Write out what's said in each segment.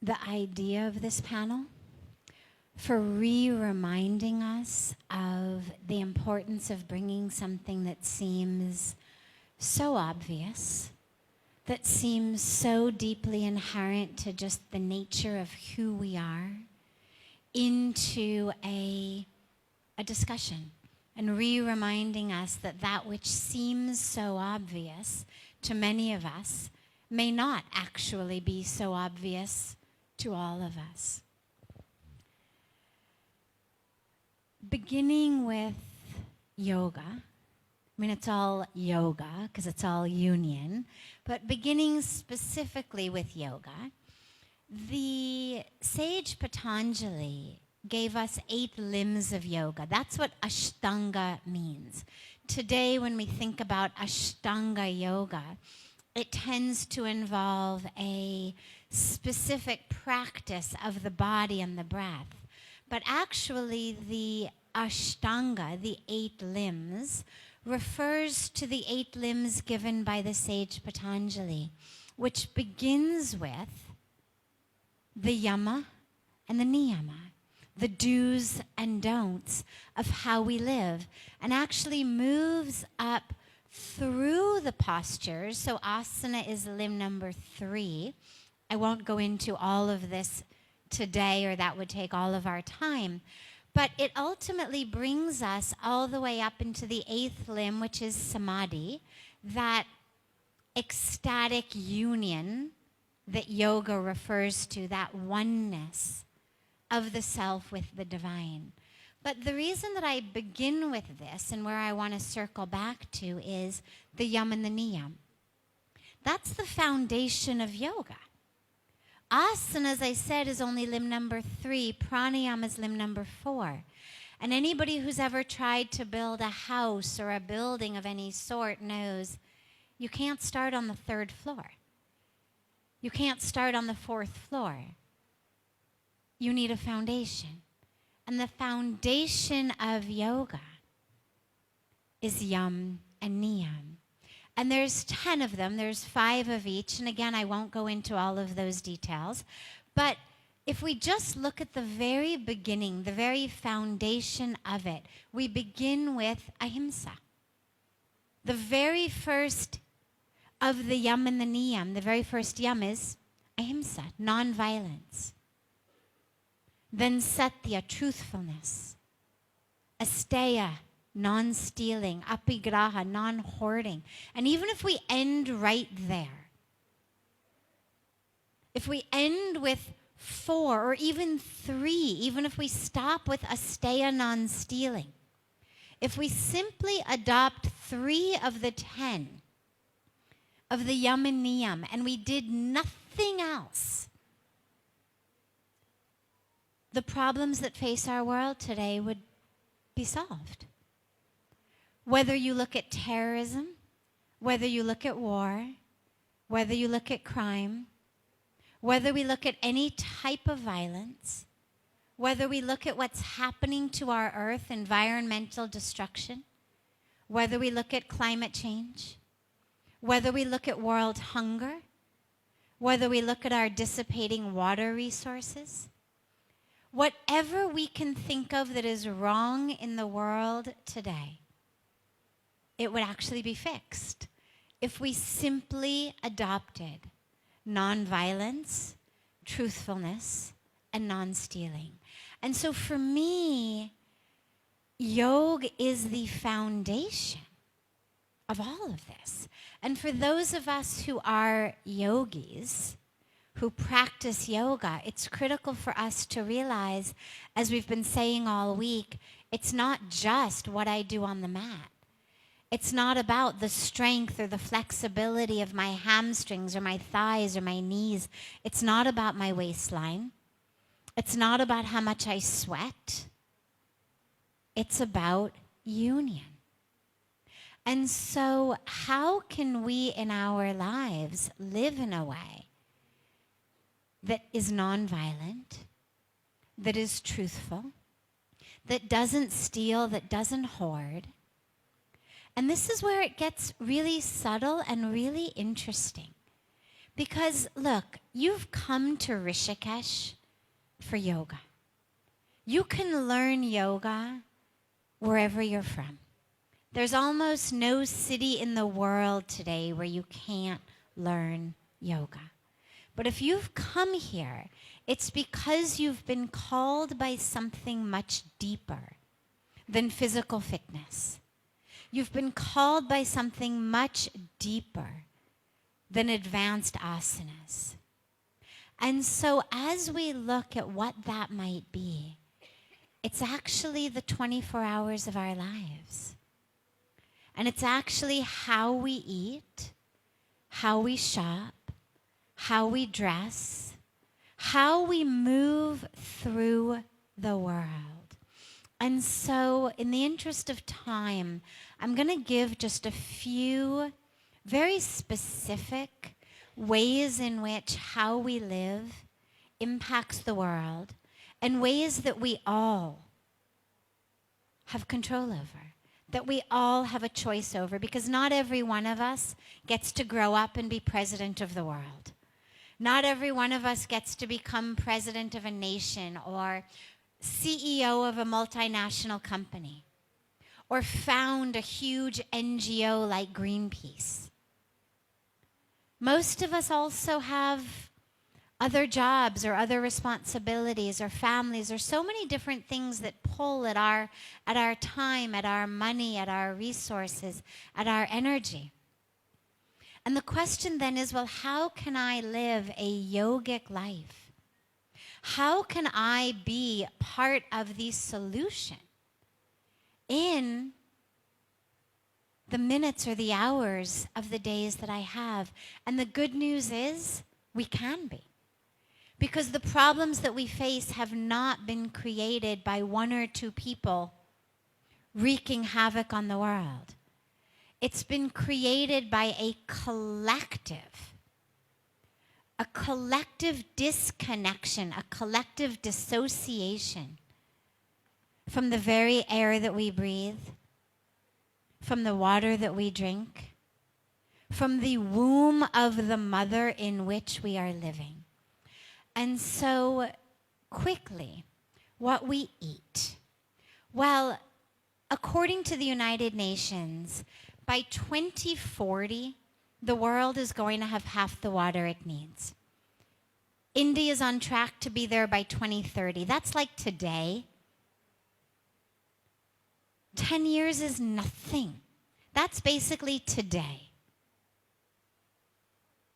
the idea of this panel, for reminding us of the importance of bringing something that seems so obvious, that seems so deeply inherent to just the nature of who we are, into a discussion, and reminding us that that which seems so obvious to many of us may not actually be so obvious to all of us. Beginning with yoga, I mean, it's all yoga because it's all union, but beginning specifically with yoga, the sage Patanjali gave us 8 limbs of yoga. That's what Ashtanga means. Today, when we think about Ashtanga yoga, it tends to involve a specific practice of the body and the breath. But actually, the Ashtanga, the 8 limbs, refers to the 8 limbs given by the sage Patanjali, which begins with the yama and the niyama, the do's and don'ts of how we live, and actually moves up through the postures. So asana is limb number 3. I won't go into all of this today, or that would take all of our time. But it ultimately brings us all the way up into the 8th limb, which is samadhi, that ecstatic union that yoga refers to, that oneness of the self with the divine. But the reason that I begin with this, and where I want to circle back to, is the yam and the niyam. That's the foundation of yoga. Asana, as I said, is only limb number 3. Pranayama is limb number 4. And anybody who's ever tried to build a house or a building of any sort knows you can't start on the 3rd floor. You can't start on the 4th floor. You need a foundation. And the foundation of yoga is yam and niyam. And there's 10 of them. There's 5 of each. And again, I won't go into all of those details. But if we just look at the very beginning, the very foundation of it, we begin with ahimsa. The very first of the yam and the niyam, the very first yam is ahimsa, non-violence. Then satya, truthfulness. Asteya, non-stealing. Apigraha, non-hoarding. And even if we end right there, if we end with 4 or even 3, even if we stop with asteya, non-stealing, if we simply adopt 3 of the 10 of the yam and niyam and we did nothing else, the problems that face our world today would be solved. Whether you look at terrorism, whether you look at war, whether you look at crime, whether we look at any type of violence, whether we look at what's happening to our earth, environmental destruction, whether we look at climate change, whether we look at world hunger, whether we look at our dissipating water resources, whatever we can think of that is wrong in the world today, it would actually be fixed if we simply adopted nonviolence, truthfulness, and non-stealing. And so for me, yoga is the foundation of all of this. And for those of us who are yogis, who practice yoga, it's critical for us to realize, as we've been saying all week, it's not just what I do on the mat. It's not about the strength or the flexibility of my hamstrings or my thighs or my knees. It's not about my waistline. It's not about how much I sweat. It's about union. And so how can we in our lives live in a way that is nonviolent, that is truthful, that doesn't steal, that doesn't hoard? And this is where it gets really subtle and really interesting. Because look, you've come to Rishikesh for yoga. You can learn yoga wherever you're from. There's almost no city in the world today where you can't learn yoga. But if you've come here, it's because you've been called by something much deeper than physical fitness. You've been called by something much deeper than advanced asanas. And so as we look at what that might be, it's actually the 24 hours of our lives. And it's actually how we eat, how we shop, how we dress, how we move through the world. And so in the interest of time, I'm going to give just a few very specific ways in which how we live impacts the world, and ways that we all have control over, that we all have a choice over, because not every one of us gets to grow up and be president of the world. Not every one of us gets to become president of a nation or CEO of a multinational company or found a huge NGO like Greenpeace. Most of us also have other jobs or other responsibilities or families or so many different things that pull at our time, at our money, at our resources, at our energy. And the question then is, well, how can I live a yogic life? How can I be part of the solution in the minutes or the hours of the days that I have? And the good news is we can be. Because the problems that we face have not been created by one or two people wreaking havoc on the world. It's been created by a collective disconnection, a collective dissociation from the very air that we breathe, from the water that we drink, from the womb of the mother in which we are living. And so, quickly, what we eat. Well, according to the United Nations, by 2040, the world is going to have half the water it needs. India is on track to be there by 2030. That's like today. 10 years is nothing. That's basically today.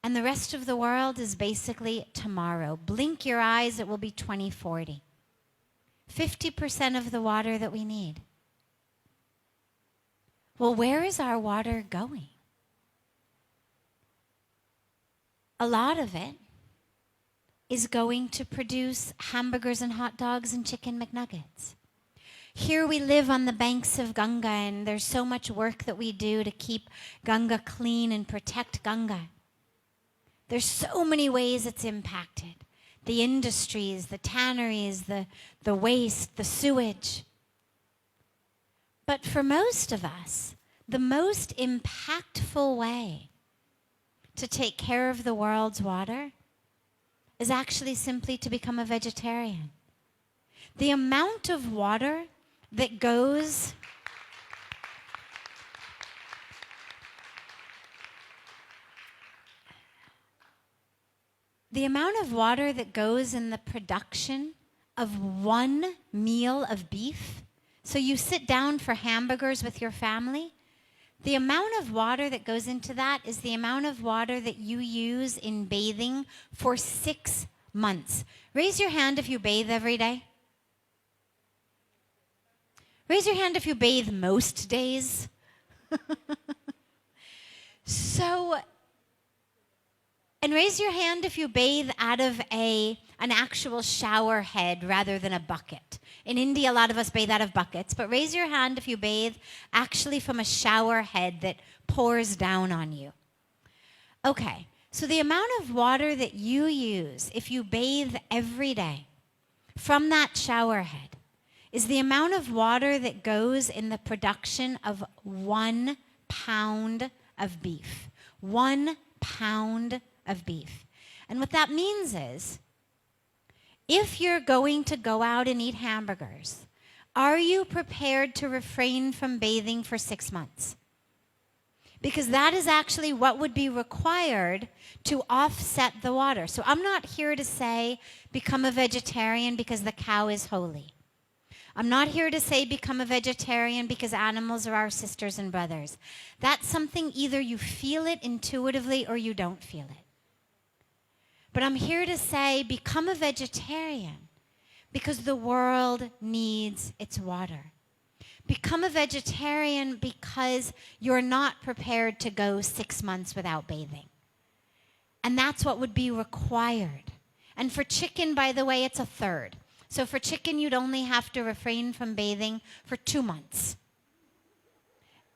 And the rest of the world is basically tomorrow. Blink your eyes, it will be 2040. 50% of the water that we need. Well, where is our water going? A lot of it is going to produce hamburgers and hot dogs and chicken McNuggets. Here we live on the banks of Ganga, and there's so much work that we do to keep Ganga clean and protect Ganga. There's so many ways it's impacted. The industries, the tanneries, the waste, the sewage. But for most of us, the most impactful way to take care of the world's water is actually simply to become a vegetarian. The amount of water that goes in the production of one meal of beef, so you sit down for hamburgers with your family, the amount of water that goes into that is the amount of water that you use in bathing for 6 months. Raise your hand if you bathe every day. Raise your hand if you bathe most days. And raise your hand if you bathe out of an actual shower head rather than a bucket. In India, a lot of us bathe out of buckets, but raise your hand if you bathe actually from a shower head that pours down on you. Okay, so the amount of water that you use if you bathe every day from that shower head is the amount of water that goes in the production of 1 pound of beef. 1 pound of beef. And what that means is, if you're going to go out and eat hamburgers, are you prepared to refrain from bathing for 6 months? Because that is actually what would be required to offset the water. So I'm not here to say become a vegetarian because the cow is holy. I'm not here to say become a vegetarian because animals are our sisters and brothers. That's something either you feel it intuitively or you don't feel it. But I'm here to say become a vegetarian because the world needs its water. Become a vegetarian because you're not prepared to go 6 months without bathing. And that's what would be required. And for chicken, by the way, it's a third. So for chicken, you'd only have to refrain from bathing for 2 months.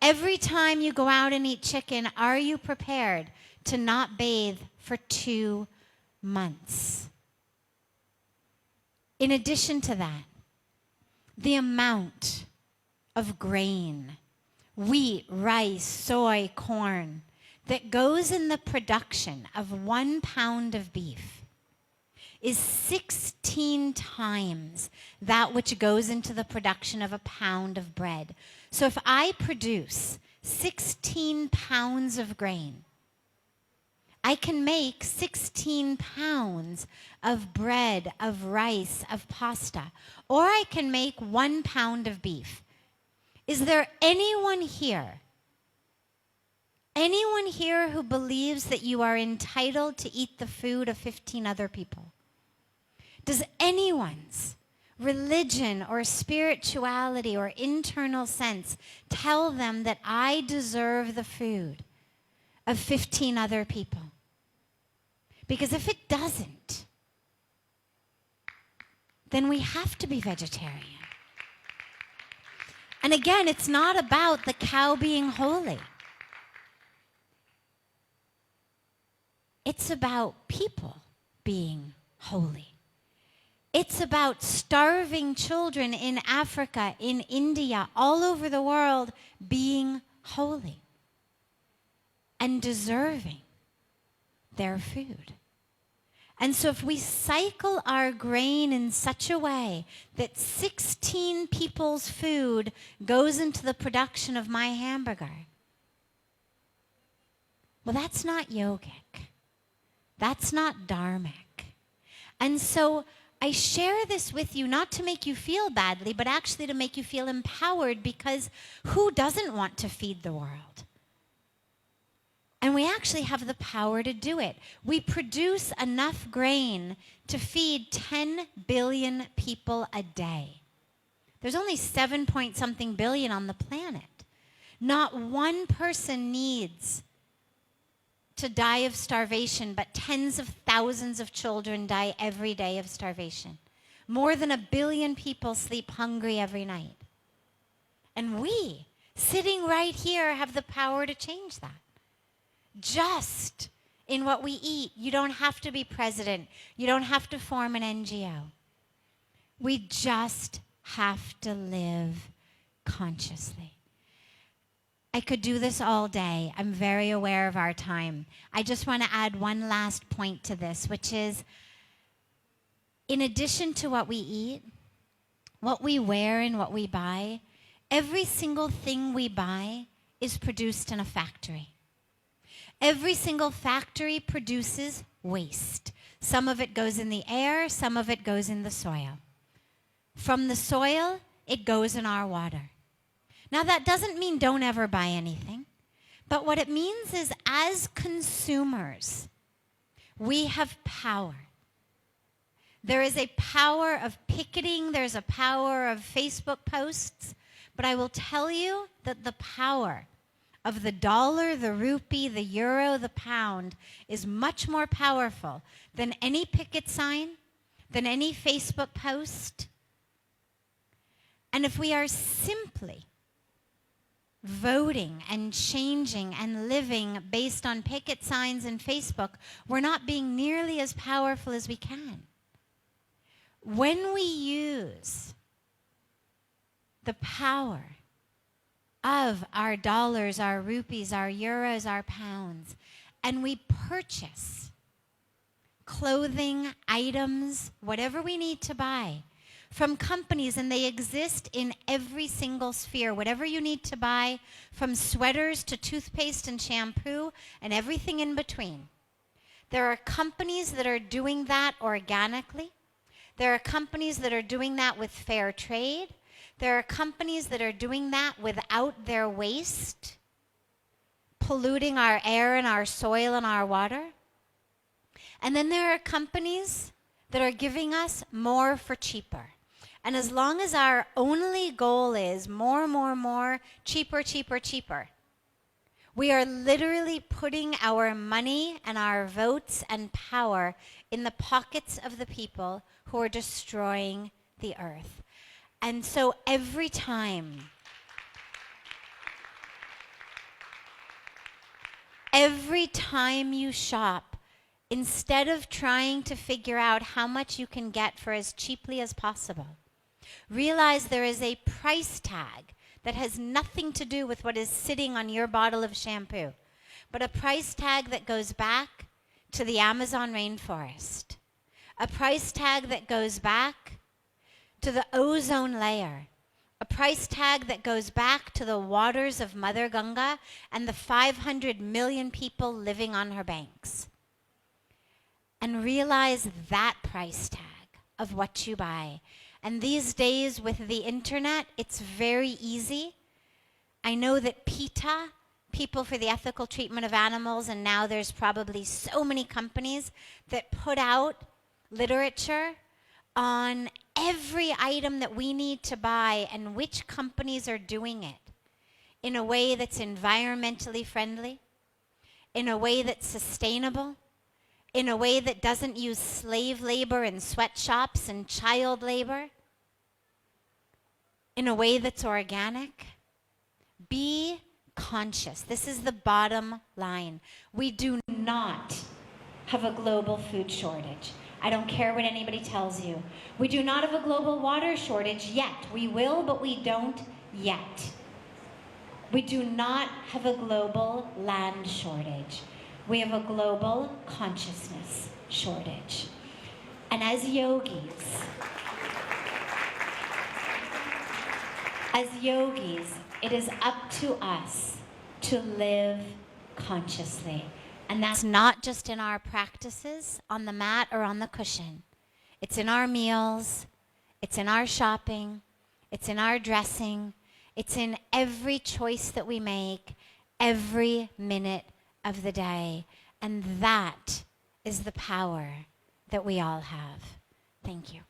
Every time you go out and eat chicken, are you prepared to not bathe for 2 months? In addition to that, the amount of grain, wheat, rice, soy, corn, that goes in the production of 1 pound of beef is 16 times that which goes into the production of a pound of bread. So if I produce 16 pounds of grain, I can make 16 pounds of bread, of rice, of pasta, or I can make 1 pound of beef. Is there anyone here who believes that you are entitled to eat the food of 15 other people? Does anyone's religion or spirituality or internal sense tell them that I deserve the food of 15 other people? Because if it doesn't, then we have to be vegetarian. And again, it's not about the cow being holy. It's about people being holy. It's about starving children in Africa, in India, all over the world being holy and deserving their food. And so if we cycle our grain in such a way that 16 people's food goes into the production of my hamburger, well, that's not yogic. That's not dharmic. And so I share this with you not to make you feel badly, but actually to make you feel empowered, because who doesn't want to feed the world? And we actually have the power to do it. We produce enough grain to feed 10 billion people a day. There's only 7-point-something billion on the planet. Not one person needs to die of starvation, but tens of thousands of children die every day of starvation. More than 1 billion people sleep hungry every night. And we, sitting right here, have the power to change that. Just in what we eat. You don't have to be president. You don't have to form an NGO. We just have to live consciously. I could do this all day. I'm very aware of our time. I just want to add one last point to this, which is, in addition to what we eat, what we wear and what we buy, every single thing we buy is produced in a factory. Every single factory produces waste. Some of it goes in the air, some of it goes in the soil. From the soil, it goes in our water. Now, that doesn't mean don't ever buy anything, but what it means is, as consumers, we have power. There is a power of picketing, there's a power of Facebook posts, but I will tell you that the power of the dollar, the rupee, the euro, the pound is much more powerful than any picket sign, than any Facebook post. And if we are simply voting and changing and living based on picket signs and Facebook, we're not being nearly as powerful as we can. When we use the power of our dollars, our rupees, our euros, our pounds, and we purchase clothing, items, whatever we need to buy from companies, and they exist in every single sphere. Whatever you need to buy, from sweaters to toothpaste and shampoo and everything in between. There are companies that are doing that organically. There are companies that are doing that with fair trade. There are companies that are doing that without their waste, polluting our air and our soil and our water. And then there are companies that are giving us more for cheaper. And as long as our only goal is more, cheaper, cheaper, cheaper, we are literally putting our money and our votes and power in the pockets of the people who are destroying the earth. And so every time you shop, instead of trying to figure out how much you can get for as cheaply as possible, realize there is a price tag that has nothing to do with what is sitting on your bottle of shampoo, but a price tag that goes back to the Amazon rainforest, a price tag that goes back to the ozone layer, a price tag that goes back to the waters of Mother Ganga and the 500 million people living on her banks. And realize that price tag of what you buy. And these days with the internet, it's very easy. I know that PETA, People for the Ethical Treatment of Animals, and now there's probably so many companies that put out literature on every item that we need to buy and which companies are doing it in a way that's environmentally friendly, in a way that's sustainable, in a way that doesn't use slave labor and sweatshops and child labor, in a way that's organic. Be conscious. This is the bottom line. We do not have a global food shortage. I don't care what anybody tells you. We do not have a global water shortage yet. We will, but we don't yet. We do not have a global land shortage. We have a global consciousness shortage. And as yogis, it is up to us to live consciously. And that's not just in our practices on the mat or on the cushion. It's in our meals, it's in our shopping, it's in our dressing, it's in every choice that we make every minute of the day. And that is the power that we all have. Thank you.